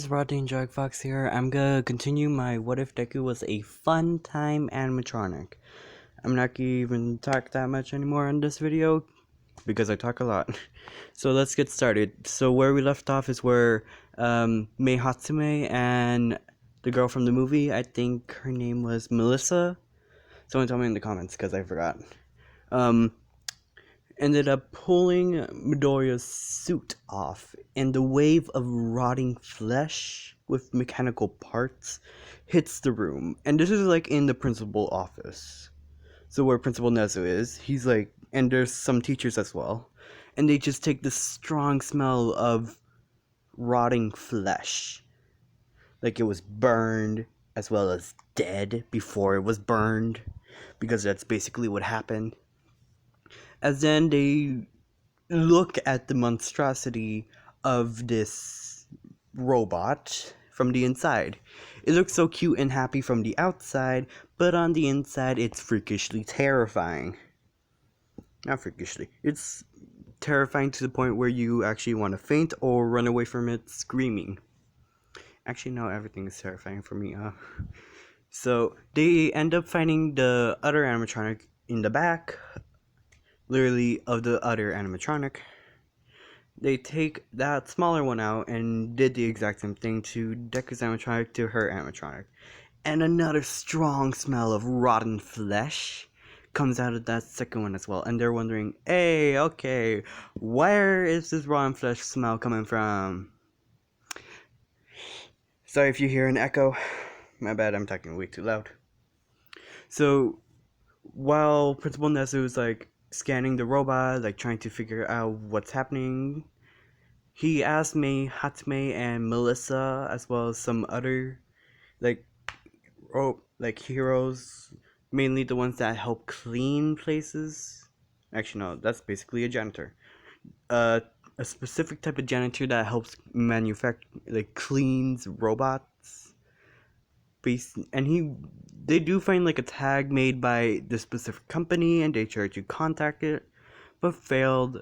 guys, Rodney and Fox here. I'm gonna continue my What If Deku Was a Fun Time animatronic. I'm not gonna even talk that much anymore in this video because I talk a lot. So let's get started. So where we left off is where Mei Hatsume and the girl from the movie, I think her name was Melissa. Someone tell me in the comments because I forgot. Ended up pulling Midoriya's suit off, and the wave of rotting flesh with mechanical parts hits the room. And this is like in the principal office. So where Principal Nezu is, he's like, and there's some teachers as well. And they just take this strong smell of rotting flesh. Like it was burned as well as dead before it was burned. Because that's basically what happened. As then they look at the monstrosity of this robot from the inside. It looks so cute and happy from the outside, but on the inside it's freakishly terrifying. Not freakishly. It's terrifying to the point where you actually want to faint or run away from it screaming. Actually, no, everything is terrifying for me. So they end up finding the other animatronic in the back, literally of the other animatronic. They take that smaller one out and did the exact same thing to Deku's animatronic to her animatronic. And another strong smell of rotten flesh comes out of that second one as well. And they're wondering, hey, okay, where is this rotten flesh smell coming from? Sorry if you hear an echo. My bad, I'm talking way too loud. So, while Principal Nezu is like scanning the robot, like trying to figure out what's happening, he asked Mei Hatsume and Melissa, as well as some other like heroes, mainly the ones that help clean places. Actually, no, that's basically a janitor. A specific type of janitor that helps manufacture, like cleans robots. And they do find like a tag made by this specific company, and they try to contact it, but failed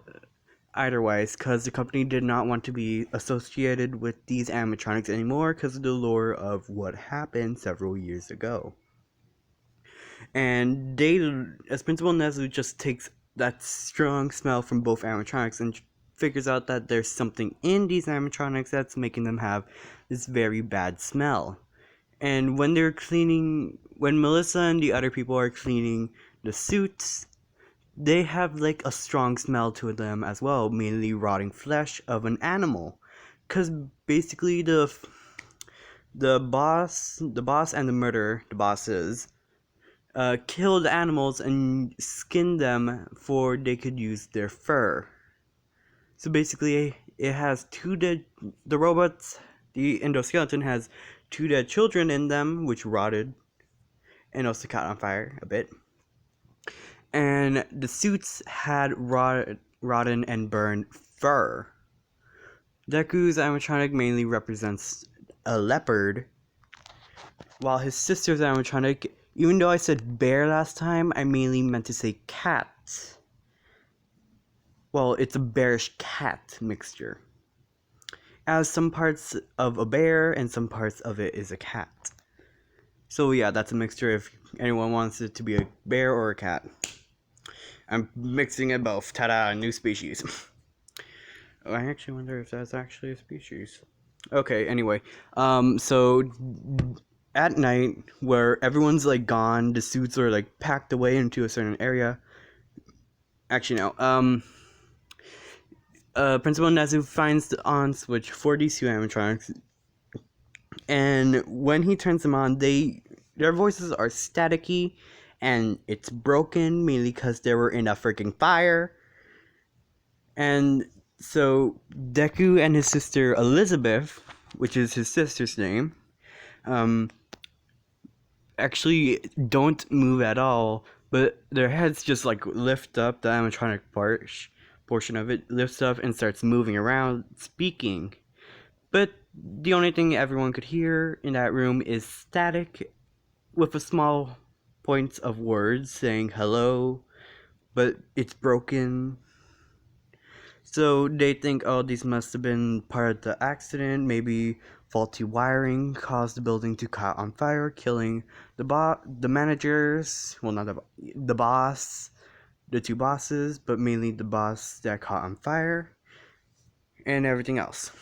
eitherwise because the company did not want to be associated with these animatronics anymore because of the lore of what happened several years ago. And they, as Principal Nezu, just takes that strong smell from both animatronics and figures out that there's something in these animatronics that's making them have this very bad smell. And when Melissa and the other people are cleaning the suits, they have like a strong smell to them as well, mainly rotting flesh of an animal. Cause basically the boss and the bosses, killed animals and skinned them for they could use their fur. So basically, it has the endoskeleton has 2 dead children in them, which rotted and also caught on fire a bit. And the suits had rotten and burned fur. Deku's animatronic mainly represents a leopard, while his sister's animatronic, even though I said bear last time, I mainly meant to say cat. Well, it's a bearish cat mixture. As some parts of a bear and some parts of it is a cat. So yeah, that's a mixture if anyone wants it to be a bear or a cat. I'm mixing it both. Ta-da, new species. I actually wonder if that's actually a species. Okay, anyway. So at night, where everyone's like gone, the suits are like packed away into a certain area. Actually, no. Principal Nezu finds the on switch for these 2 animatronics, and when he turns them on, their voices are staticky, and it's broken mainly because they were in a freaking fire. And so Deku and his sister Elizabeth, which is his sister's name, actually don't move at all, but their heads just like lift up. The animatronic portion of it lifts up and starts moving around, speaking. But the only thing everyone could hear in that room is static with a small points of words saying hello, but it's broken. So they think, oh, these must have been part of the accident. Maybe faulty wiring caused the building to caught on fire, killing the managers. Well, not the boss, the two bosses, but mainly the boss that caught on fire and everything else.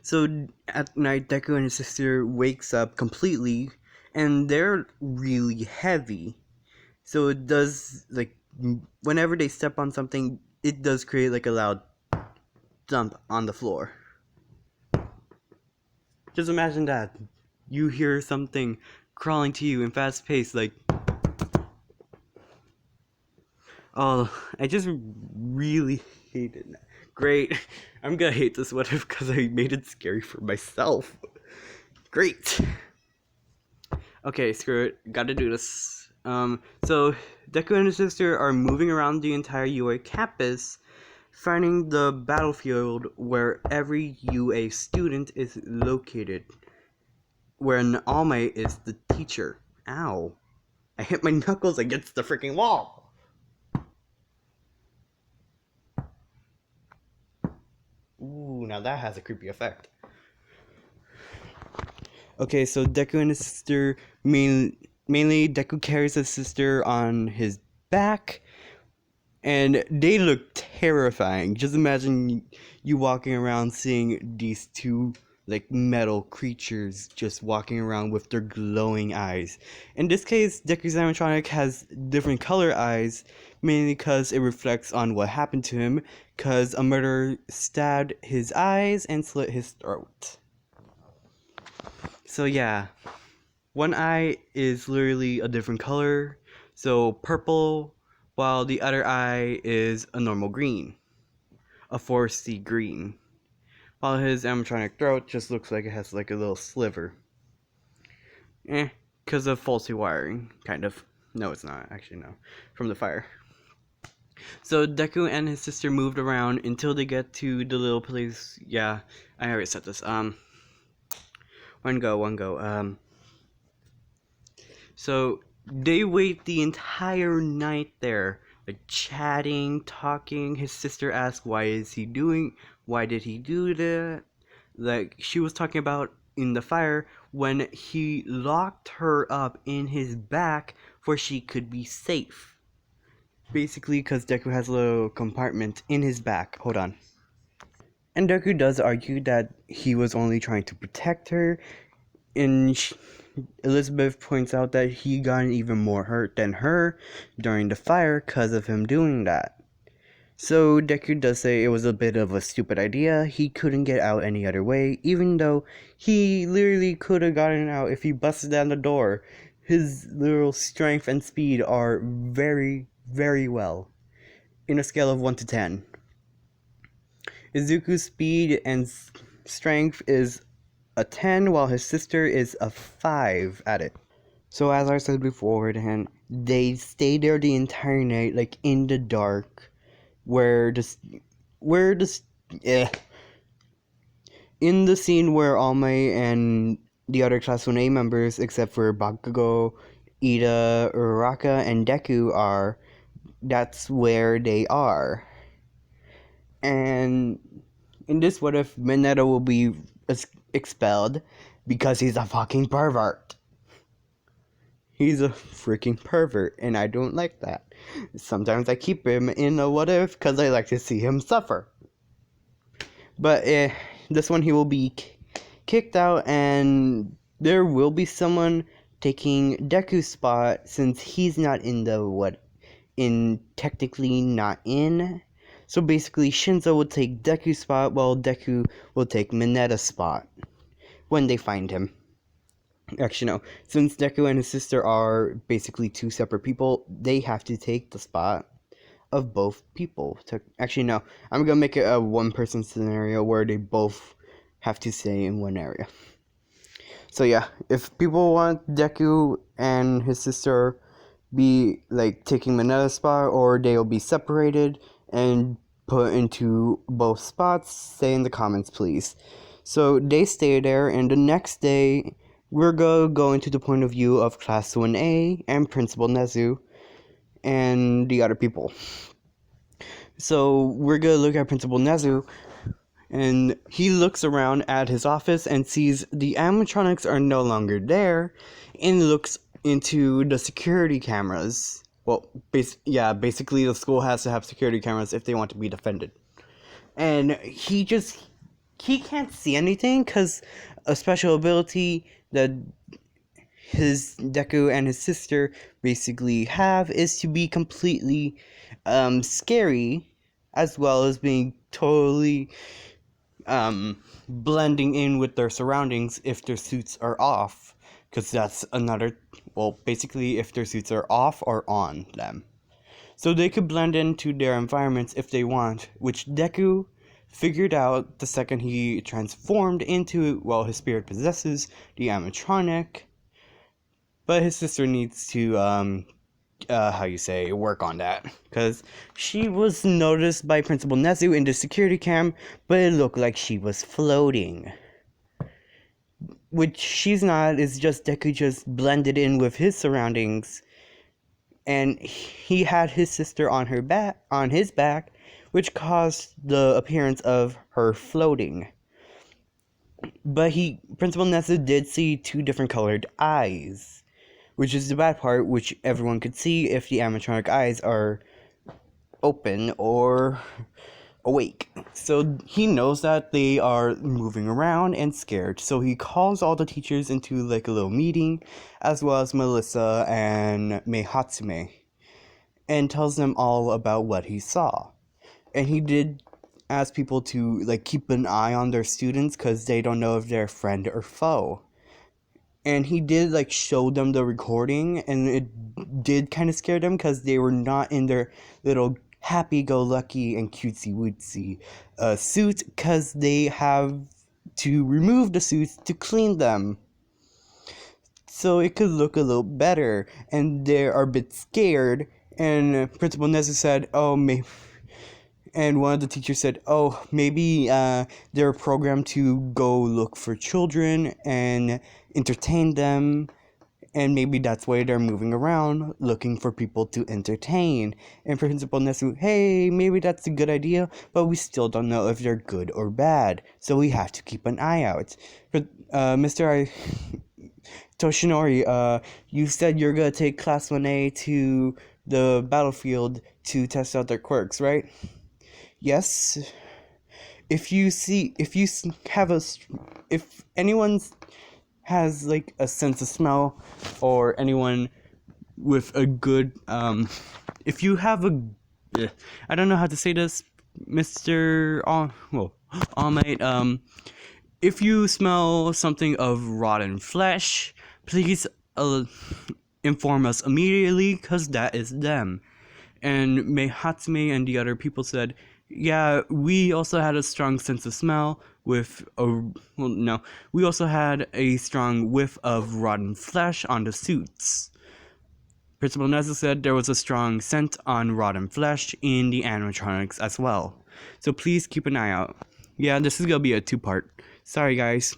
So at night, Deku and his sister wakes up completely, and they're really heavy. So it does like whenever they step on something, it does create like a loud thump on the floor. Just imagine that. You hear something crawling to you in fast pace, like, oh, I just really hated that. Great. I'm gonna hate this one because I made it scary for myself. Great. Okay, screw it. Gotta do this. So Deku and his sister are moving around the entire UA campus, finding the battlefield where every UA student is located. Where an All Might is the teacher. Ow. I hit my knuckles against the freaking wall. Ooh, now that has a creepy effect. Okay, so Deku and his sister, mainly Deku carries his sister on his back, and they look terrifying. Just imagine you walking around seeing these two like metal creatures just walking around with their glowing eyes. In this case, Deku's animatronic has different color eyes, mainly because it reflects on what happened to him, because a murderer stabbed his eyes and slit his throat. So yeah, one eye is literally a different color, so purple, while the other eye is a normal green, a 4C green, while his animatronic throat just looks like it has like a little sliver. Because of faulty wiring, kind of. No, it's not, actually, no. From the fire. So Deku and his sister moved around until they get to the little place. Yeah, I already said this. One go. So they wait the entire night there, like chatting, talking. His sister asked, why did he do that? Like she was talking about in the fire when he locked her up in his back for she could be safe. Basically, because Deku has a little compartment in his back. Hold on. And Deku does argue that he was only trying to protect her, and Elizabeth points out that he got even more hurt than her during the fire because of him doing that. So Deku does say it was a bit of a stupid idea. He couldn't get out any other way, even though he literally could have gotten out if he busted down the door. His literal strength and speed are very, very well, in a scale of 1 to 10. Izuku's speed and strength is a 10, while his sister is a 5 at it. So as I said before, then they stay there the entire night, like in the dark, in the scene where All Might and the other Class 1A members, except for Bakugo, Ida, Uraraka, and Deku are, that's where they are. And in this, what if Mineta will be expelled because he's a fucking pervert? He's a freaking pervert, and I don't like that. Sometimes I keep him in a what if because I like to see him suffer. But this one he will be kicked out, and there will be someone taking Deku's spot since he's not in the technically not in. So basically, Shinzo will take Deku's spot, while Deku will take Mineta's spot when they find him. Actually, no. Since Deku and his sister are basically two separate people, they have to take the spot of both people. Actually, no. I'm gonna make it a one-person scenario where they both have to stay in one area. So yeah, if people want Deku and his sister be like taking Mineta's spot, or they'll be separated and put into both spots, say in the comments, please. So they stay there, and the next day we're gonna go into the point of view of Class 1A and Principal Nezu and the other people. So we're gonna look at Principal Nezu, and he looks around at his office and sees the animatronics are no longer there, and looks into the security cameras. Well, basically the school has to have security cameras if they want to be defended. And he can't see anything because a special ability that his Deku and his sister basically have is to be completely scary, as well as being totally blending in with their surroundings if their suits are off, because that's another, well, basically if their suits are off or on them, so they could blend into their environments if they want, which Deku figured out the second he transformed into, well, his spirit possesses the animatronic. But his sister needs to work on that, because she was noticed by Principal Nezu in the security cam, but it looked like she was floating, which she's not. It's just Deku just blended in with his surroundings, and he had his sister on his back, which caused the appearance of her floating. But Principal Nezu did see two different colored eyes, which is the bad part, which everyone could see if the animatronic eyes are open or awake. So he knows that they are moving around and scared. So he calls all the teachers into like a little meeting, as well as Melissa and Mei Hatsume, and tells them all about what he saw. And he did ask people to like keep an eye on their students because they don't know if they're friend or foe. And he did like show them the recording, and it did kind of scare them because they were not in their little happy-go-lucky and cutesy-wootsy suits, because they have to remove the suits to clean them, so it could look a little better. And they are a bit scared, and Principal Nezu said, oh, maybe. And one of the teachers said, oh, maybe they're programmed to go look for children and entertain them. And maybe that's why they're moving around, looking for people to entertain. And Principal Nezu, hey, maybe that's a good idea, but we still don't know if they're good or bad. So we have to keep an eye out. But, Toshinori, you said you're going to take Class 1A to the battlefield to test out their quirks, right? Yes. If anyone has like a sense of smell, or anyone with a good if you have a I don't know how to say this, Mr. All Might, if you smell something of rotten flesh, please inform us immediately, because that is them. And Hatsume and the other people said, yeah, we also had a strong sense of smell we also had a strong whiff of rotten flesh on the suits. Principal Nezu said there was a strong scent on rotten flesh in the animatronics as well. So please keep an eye out. Yeah, this is gonna be a 2-part. Sorry, guys.